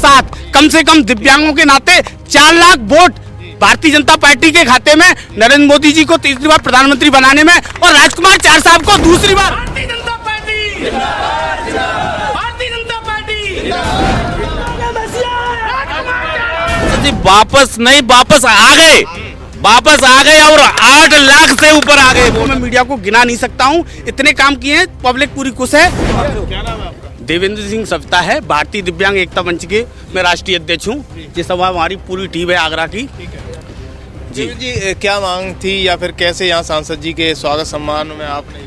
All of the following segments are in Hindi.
साथ कम से कम दिव्यांगों के नाते 4 लाख वोट भारतीय जनता पार्टी के खाते में, नरेंद्र मोदी जी को तीसरी बार प्रधानमंत्री बनाने में और राजकुमार चार साहब को दूसरी बार। Bharatiya Janata party, Bharatiya Janata party. वापस नहीं, वापस आ गए और 8 लाख से ऊपर आ गए। वो मैं मीडिया को गिना नहीं सकता हूँ, इतने काम किए हैं, पब्लिक पूरी खुश है। क्या नाम है आपका? देवेंद्र सिंह सविता है, भारतीय दिव्यांग एकता मंच के मैं राष्ट्रीय अध्यक्ष हूँ। ये सभा हमारी पूरी टीम है आगरा की। जी जी, क्या मांग थी या फिर कैसे यहाँ सांसद जी के स्वागत सम्मान में आपने?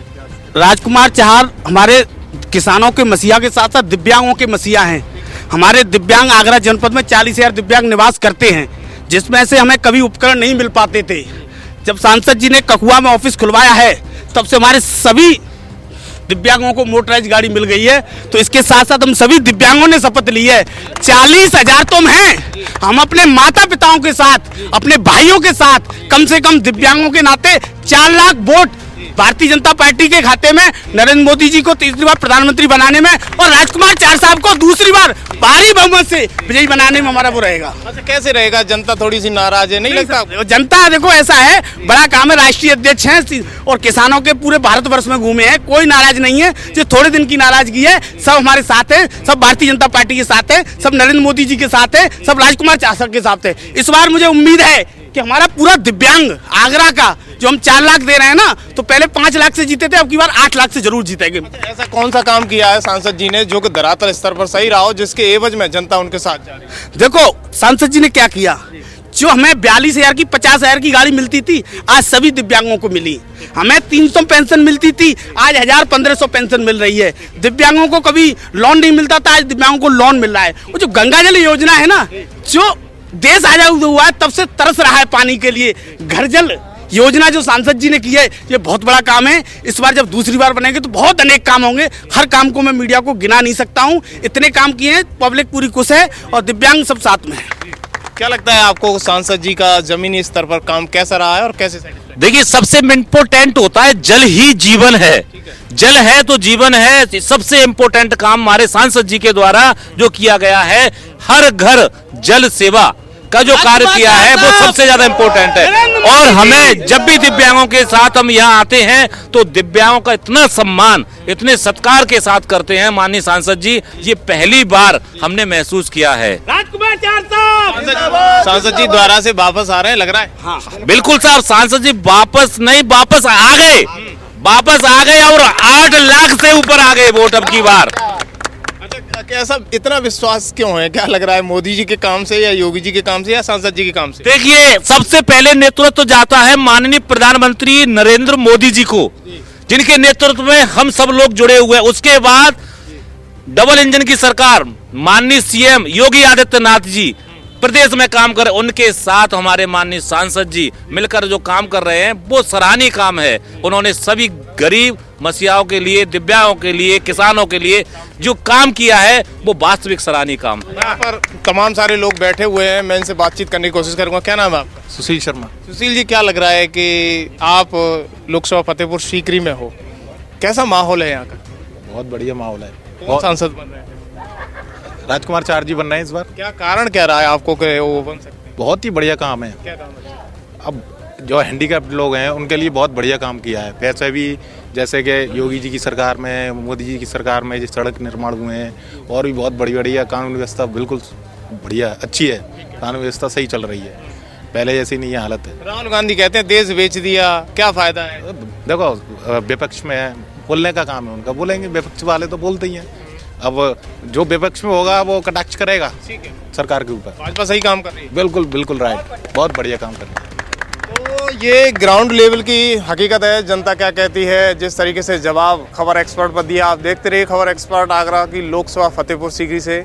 राजकुमार चार हमारे किसानों के मसीहा के साथ साथ दिव्यांगों के मसीहा हैं। हमारे दिव्यांग आगरा जनपद में 40,000 दिव्यांग निवास करते हैं, जिसमें से हमें कभी उपकरण नहीं मिल पाते थे। जब सांसद जी ने ककुआ में ऑफिस खुलवाया है, तब से हमारे सभी दिव्यांगों को मोटराइज गाड़ी मिल गई है। तो इसके साथ साथ हम सभी दिव्यांगों ने शपथ ली है। 40,000 तो हम हैं, हम अपने माता पिताओं के साथ, अपने भाइयों के साथ, कम से कम दिव्यांगों के नाते 4 लाख वोट भारतीय जनता पार्टी के खाते में, नरेंद्र मोदी जी को तीसरी बार प्रधानमंत्री बनाने में और राजकुमार चार साहब को दूसरी बार भारी बहुमत से विजयी बनाने में हमारा वो रहेगा। अच्छा, कैसे रहेगा? जनता थोड़ी सी नाराज है, नहीं लगता? जनता देखो ऐसा है, बड़ा काम है, राष्ट्रीय अध्यक्ष हैं और किसानों के पूरे भारतवर्ष में घूमे हैं, कोई नाराज नहीं है। जो थोड़े दिन की नाराजगी है, सब हमारे साथ है, सब भारतीय जनता पार्टी के साथ है, सब नरेंद्र मोदी जी के साथ है, सब राजकुमार चार साहब के साथ है। इस बार मुझे उम्मीद है कि हमारा पूरा दिव्यांग आगरा का जो हम 4 लाख दे रहे हैं ना, तो पहले 5 लाख से जीते थे, अब की बार 8 लाख से जरूर जीतेंगे। ऐसा कौन सा काम किया है सांसद जी ने जो कि धरातल स्तर पर सही रहा हो, जिसके एवज में जनता उनके साथ जा रही है? देखो सांसद जी ने क्या किया, जो हमें 42,000 की 50,000 की गाड़ी मिलती थी, आज सभी दिव्यांगों को मिली। हमें 300 पेंशन मिलती थी, आज 1,000-1,500 पेंशन मिल रही है। दिव्यांगों को कभी लोन नहीं मिलता था, आज दिव्यांगों को लोन मिल रहा है। वो जो गंगा जल योजना है ना, जो देश आजाद हुआ है तब से तरस रहा है पानी के लिए, घर जल योजना जो सांसद जी ने की है, ये बहुत बड़ा काम है। इस बार जब दूसरी बार बनेंगे तो बहुत अनेक काम होंगे, हर काम को मैं मीडिया को गिना नहीं सकता हूँ, इतने काम किए हैं, पब्लिक पूरी खुश है और दिव्यांग सब साथ में है। क्या लगता है आपको सांसद जी का जमीनी स्तर पर काम कैसा रहा है और कैसे? देखिए, सबसे इम्पोर्टेंट होता है जल ही जीवन है, जल है तो जीवन है। सबसे इम्पोर्टेंट काम हमारे सांसद जी के द्वारा जो किया गया है, हर घर जल सेवा का जो कार्य किया है, वो सबसे ज्यादा इम्पोर्टेंट है। और हमें जब भी दिव्यांगों के साथ हम यहाँ आते हैं तो दिव्यांगों का इतना सम्मान, इतने सत्कार के साथ करते हैं माननीय सांसद जी, ये पहली बार हमने महसूस किया है। राजकुमार चार साहब सांसद जी द्वारा से वापस आ रहे हैं, लग रहा है? हाँ, बिल्कुल साहब, सांसद जी वापस नहीं, वापस आ गए और 8 लाख से ऊपर आ गए वोट अब की बार। अच्छा, कैसा इतना विश्वास क्यों है? क्या लग रहा है, मोदी जी के काम से या योगी जी के काम से या सांसद जी के काम से? देखिए, सबसे पहले नेतृत्व तो जाता है माननीय प्रधानमंत्री नरेंद्र मोदी जी को, जिनके नेतृत्व में हम सब लोग जुड़े हुए हैं। उसके बाद डबल इंजन की सरकार, माननीय सीएम योगी आदित्यनाथ जी प्रदेश में काम कर रहे, उनके साथ हमारे माननीय सांसद जी मिलकर जो काम कर रहे हैं, वो सराहनीय काम है। उन्होंने सभी गरीब मसीहाओं के लिए, दिव्यांगों के लिए, किसानों के लिए जो काम किया है, वो वास्तविक सराहनीय काम है। यहाँ पर तमाम सारे लोग बैठे हुए हैं, मैं इनसे बातचीत करने की कोशिश करूंगा। क्या नाम है आपका? सुशील शर्मा। सुशील जी, क्या लग रहा है कि आप लोकसभा फतेहपुर सीकरी में हो, कैसा माहौल है यहाँ का? बहुत बढ़िया माहौल है। कौन सांसद बन रहे हैं? राजकुमार चार जी बन रहे हैं इस बार। क्या कारण क्या रहा है आपको कि वो बन सकते हैं? बहुत ही बढ़िया काम है। क्या काम है? अब जो हैंडीकैप्ड लोग हैं उनके लिए बहुत बढ़िया काम किया है। वैसे भी जैसे कि योगी जी की सरकार में, मोदी जी की सरकार में जो सड़क निर्माण हुए हैं, और भी बहुत बढ़िया कानून व्यवस्था बिल्कुल बढ़िया अच्छी है, कानून व्यवस्था सही चल रही है, पहले जैसी नहीं है हालत है। राहुल गांधी कहते हैं देश बेच दिया, क्या फायदा है? देखो, विपक्ष में बोलने का काम है उनका, बोलेंगे, विपक्ष वाले तो बोलते ही हैं। अब जो विपक्ष में होगा वो कटाक्ष करेगा सरकार के ऊपर। भाजपा सही काम कर रही है। बिल्कुल बिल्कुल राइट, बहुत बढ़िया काम कर रही है। तो ये ग्राउंड लेवल की हकीकत है, जनता क्या कहती है, जिस तरीके से जवाब खबर एक्सपर्ट पर दिया। आप देखते रहिए खबर एक्सपर्ट आगरा की लोकसभा फतेहपुर सीकरी से।